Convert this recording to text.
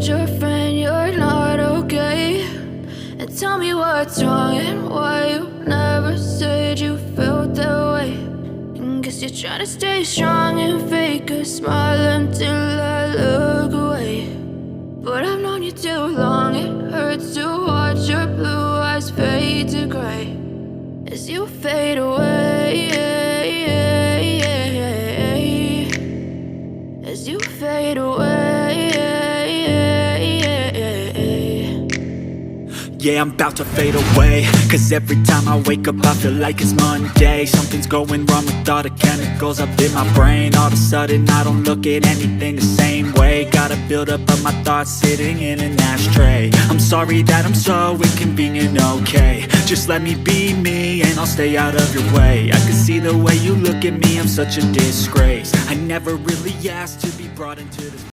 told your friend you're not okay, and tell me what's wrong and why you never said you felt that way. And guess you're trying to stay strong and fake a smile until I look away. But I've known you too long, it hurts to watch your blue eyes fade to gray as you fade away, as you fade away. Yeah, I'm about to fade away, cause every time I wake up I feel like it's Monday. Something's going wrong with all the chemicals up in my brain. All of a sudden I don't look at anything the same way. Got a buildup of my thoughts sitting in an ashtray. I'm sorry that I'm so inconvenient, okay. Just let me be me and I'll stay out of your way. I can see the way you look at me, I'm such a disgrace. I never really asked to be brought into this